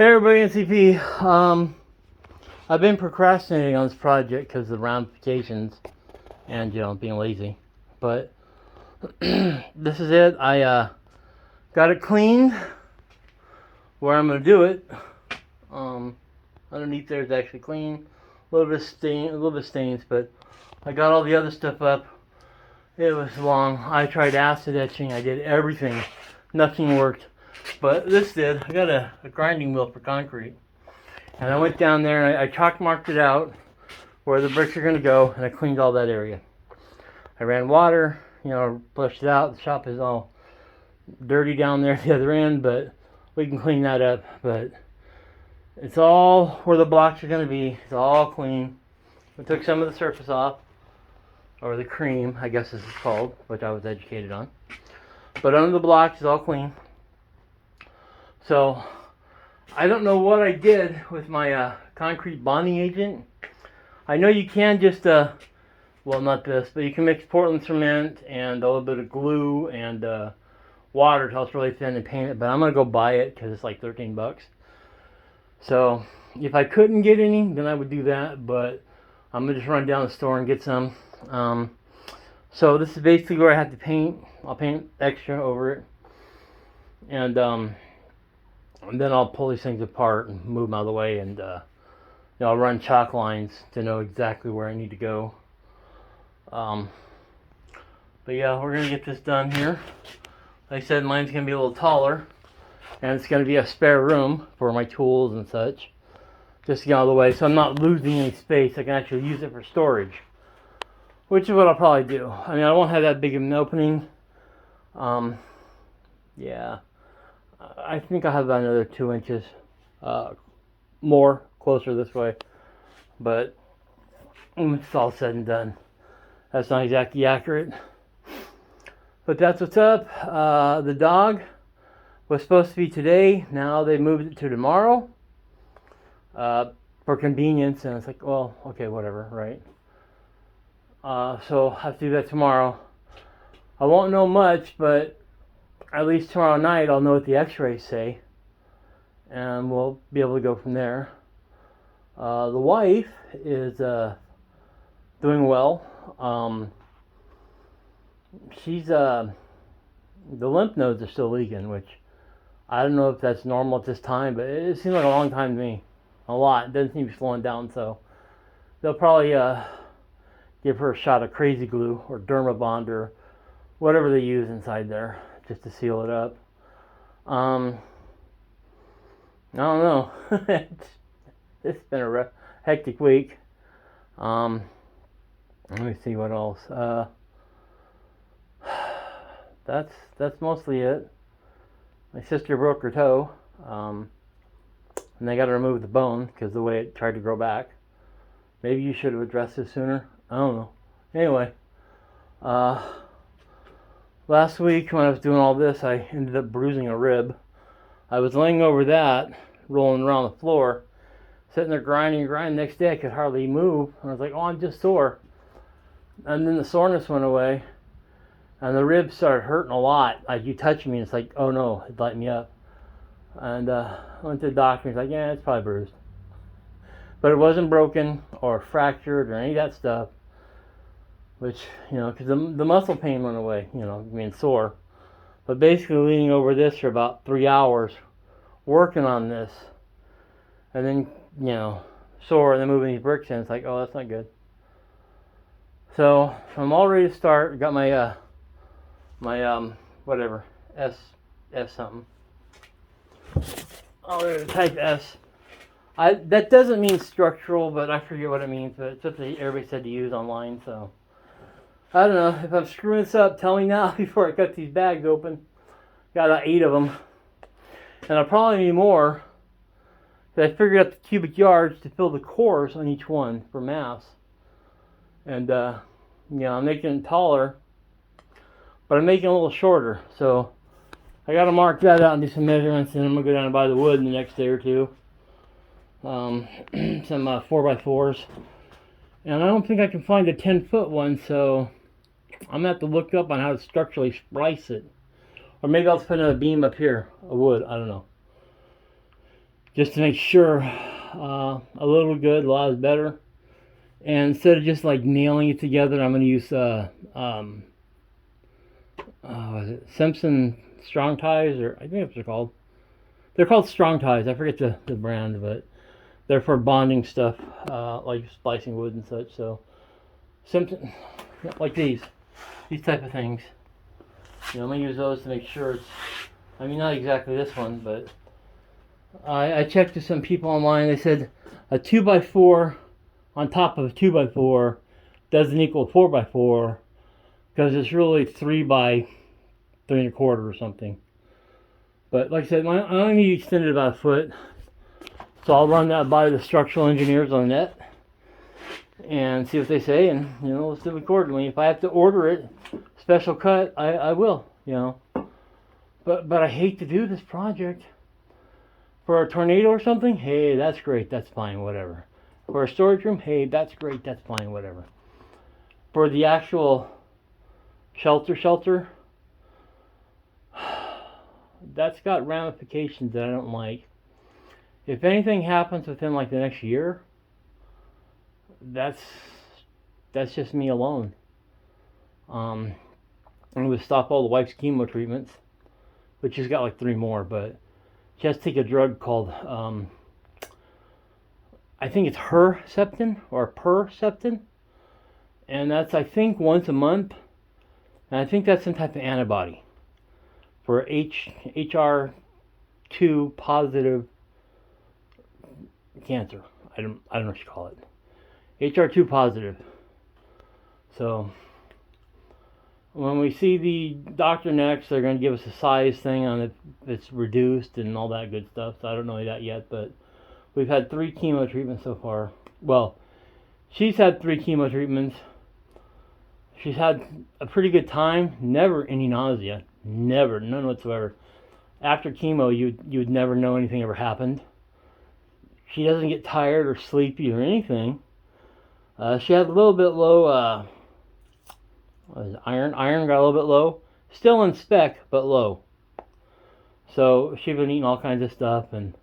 Hey everybody, NCP. I've been procrastinating on this project because of the ramifications and being lazy. But this is it. I got it cleaned where I'm gonna do it. Underneath there is actually clean. A little bit of stains, but I got all the other stuff up. It was long. I tried acid etching. I did everything. Nothing worked. But this did. I got a grinding wheel for concrete. And I went down there and I chalk marked it out where the bricks are going to go, and I cleaned all that area. I ran water, flushed it out. The shop is all dirty down there at the other end, but we can clean that up. But it's all where the blocks are going to be. It's all clean. We took some of the surface off, or the cream, I guess this is called, which I was educated on. But under the blocks is all clean. So I don't know what I did with my concrete bonding agent. I know you can just, well, not this, but you can mix Portland cement and a little bit of glue and water till it's really thin and paint it. But I'm going to go buy it because it's like 13 bucks. So if I couldn't get any, then I would do that. But I'm going to just run down the store and get some. So this is basically where I have to paint. I'll paint extra over it. And then I'll pull these things apart and move them out of the way, and I'll run chalk lines to know exactly where I need to go. But yeah, we're going to get this done here. Like I said, mine's going to be a little taller, and it's going to be a spare room for my tools and such, just to get out of the way, so I'm not losing any space. I can actually use it for storage, which is what I'll probably do. I mean, I won't have that big of an opening. Yeah. I think I have about another 2 inches more closer this way, but it's all said and done. That's not exactly accurate, but that's what's up. The dog was supposed to be today. Now they moved it to tomorrow for convenience, and it's like, well, okay, whatever, right? So I have to do that tomorrow. I won't know much, but at least tomorrow night I'll know what the x-rays say, and we'll be able to go from there. The wife is doing well. She's the lymph nodes are still leaking, which I don't know if that's normal at this time, but it seems like a long time to me. A lot. It doesn't seem to be slowing down, so they'll probably give her a shot of crazy glue or Dermabond or whatever they use inside there, just to seal it up. I don't know. It's been a hectic week. Let me see what else. That's mostly it. My sister broke her toe, and they got to remove the bone because the way it tried to grow back. Maybe you should have addressed this sooner. I don't know. Anyway, last week when I was doing all this, I ended up bruising a rib. I was laying over that, rolling around the floor, sitting there grinding. Next day I could hardly move. I was like, oh, I'm just sore. And then the soreness went away, and the ribs started hurting a lot. Like, you touch me, and it's like, oh no, it lightened me up. And I went to the doctor, and he's like, yeah, it's probably bruised. But it wasn't broken or fractured or any of that stuff. Which, because the muscle pain went away, being sore. But basically leaning over this for about 3 hours, working on this, and then, sore, and then moving these bricks in, it's like, oh, that's not good. So, I'm all ready to start. Got my, whatever, S something. Oh, type S. That doesn't mean structural, but I forget what it means, but it's what everybody said to use online, so. I don't know. If I'm screwing this up, tell me now before I cut these bags open. Got about 8 of them. And I'll probably need more. I figured out the cubic yards to fill the cores on each one for mass. And, I'm making it taller. But I'm making it a little shorter. So, I got to mark that out and do some measurements. And I'm going to go down and buy the wood in the next day or two. Some 4x4s. And I don't think I can find a 10-foot one, so I'm going to have to look up on how to structurally splice it. Or maybe I'll put a beam up here, a wood, I don't know. just to make sure. A little good, a lot is better. And instead of just like nailing it together, I'm going to use what is it? Simpson Strong Ties, or I think that's what they're called. They're called Strong Ties. I forget the brand, but they're for bonding stuff, like splicing wood and such. So Simpson, like these type of things. I'm gonna use those to make sure it's. I mean, not exactly this one, but I checked with some people online. They said a 2x4 on top of a 2x4 doesn't equal 4x4 because it's really 3 by 3 1/4 or something. But like I said, I'm only extended about a foot, so I'll run that by the structural engineers on the net and see what they say, and let's do it accordingly. If I have to order it special cut, I will. But I hate to do this project for a tornado or something. Hey, that's great, that's fine, whatever. For a storage room, hey, that's great, that's fine, whatever. For the actual shelter, that's got ramifications that I don't like. If anything happens within like the next year, that's just me alone. I'm going to stop all the wife's chemo treatments, which she's got like 3 more, but she has to take a drug called, I think it's Herceptin or Perceptin, and that's, I think, once a month, and I think that's some type of antibody for HR2 positive cancer. I don't know what you call it. HR2 positive. So when we see the doctor next, they're going to give us a size thing on if it's reduced and all that good stuff. So I don't know that yet, but we've had 3 chemo treatments so far. Well, she's had 3 chemo treatments. She's had a pretty good time. Never any nausea. Never, none whatsoever. After chemo, you would never know anything ever happened. She doesn't get tired or sleepy or anything. She had a little bit low, iron? Iron got a little bit low. Still in spec, but low. So she's been eating all kinds of stuff, and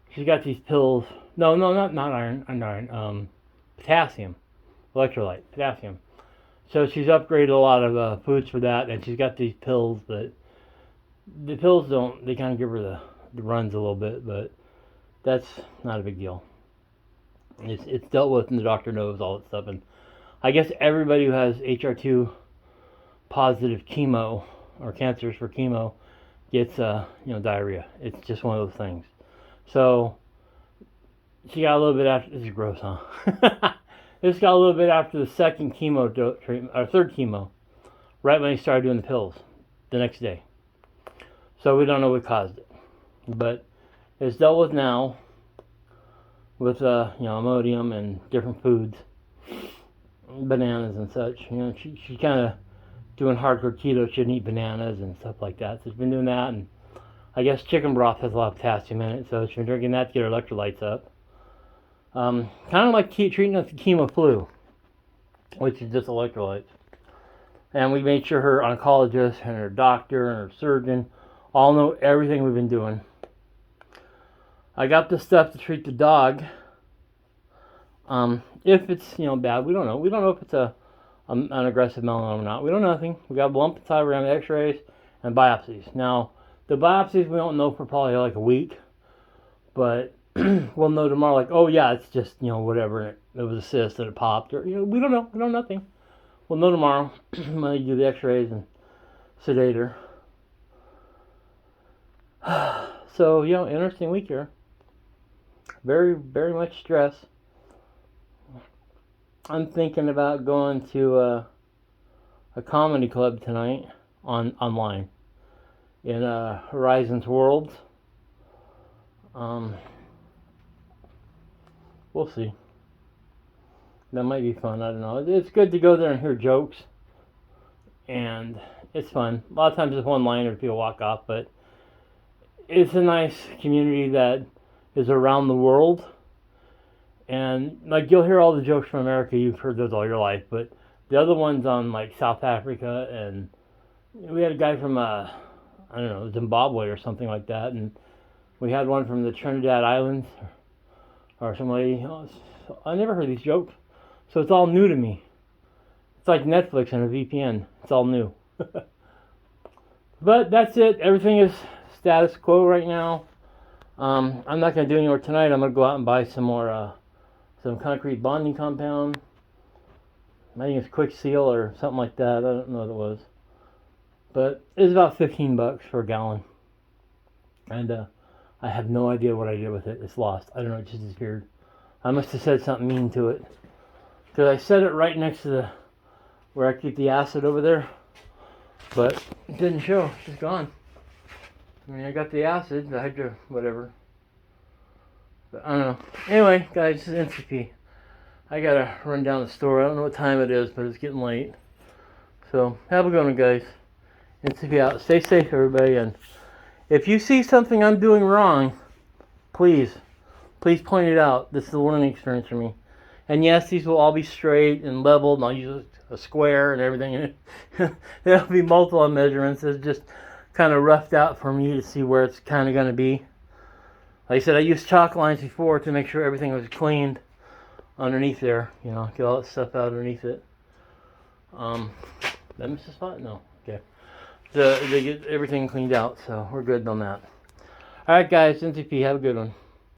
she's got these pills. No, not iron. Potassium. Electrolyte. Potassium. So she's upgraded a lot of foods for that, and she's got these pills, but the pills they kind of give her the runs a little bit, but that's not a big deal. It's dealt with, and the doctor knows all that stuff. And I guess everybody who has HR2 positive chemo or cancers for chemo gets diarrhea. It's just one of those things. So she got a little bit after. This is gross, huh? This got a little bit after the second chemo treatment, or third chemo, right when he started doing the pills, the next day. So we don't know what caused it, but it's dealt with now with Imodium and different foods, bananas and such. She's kind of doing hardcore keto. She didn't eat bananas and stuff like that. So she's been doing that, and I guess chicken broth has a lot of potassium in it, so she's been drinking that to get her electrolytes up. Kind of like treating us chemo flu, which is just electrolytes. And we made sure her oncologist and her doctor and her surgeon all know everything we've been doing. I got the stuff to treat the dog. If it's bad, we don't know. We don't know if it's an aggressive melanoma or not. We don't know nothing. We got a lump inside. We're having X-rays and biopsies. Now the biopsies we don't know for probably like a week, but we'll know tomorrow. Like, oh yeah, it's just whatever. It was a cyst and it popped, or we don't know. We don't know nothing. We'll know tomorrow when I do the X-rays and sedate her. So interesting week here. Very, very much stress. I'm thinking about going to a comedy club tonight online in Horizons World. We'll see. That might be fun. I don't know. It's good to go there and hear jokes, and it's fun. A lot of times it's one-liner, people walk off, but it's a nice community that is around the world. And like you'll hear all the jokes from America, you've heard those all your life, but the other ones on like South Africa, and we had a guy from Zimbabwe or something like that, and We had one from the Trinidad Islands, or some lady. Oh, I never heard these jokes, so it's all new to me. It's like Netflix and a VPN. It's all new. But that's it. Everything is status quo right now. I'm not going to do any more tonight. I'm going to go out and buy some more, some concrete bonding compound. I think it's Quick Seal or something like that. I don't know what it was. But it was about $15 for a gallon. And I have no idea what I did with it. It's lost. I don't know. It just disappeared. I must have said something mean to it. Because I set it right next to where I keep the acid over there. But it didn't show. It's just gone. I mean, I got the acid, the hydro, whatever. But I don't know. Anyway, guys, this is NCP. I gotta run down the store. I don't know what time it is, but it's getting late. So, have a good one, guys. NCP out. Stay safe, everybody. And if you see something I'm doing wrong, please point it out. This is a learning experience for me. And yes, these will all be straight and leveled, and I'll use a square and everything. There'll be multiple measurements. It's just kind of roughed out for me to see where it's kind of going to be. Like I said, I used chalk lines before to make sure everything was cleaned underneath there. You know, get all that stuff out underneath it. Did I miss a spot? No. Okay. They get everything cleaned out, so we're good on that. Alright guys, NCP, have a good one.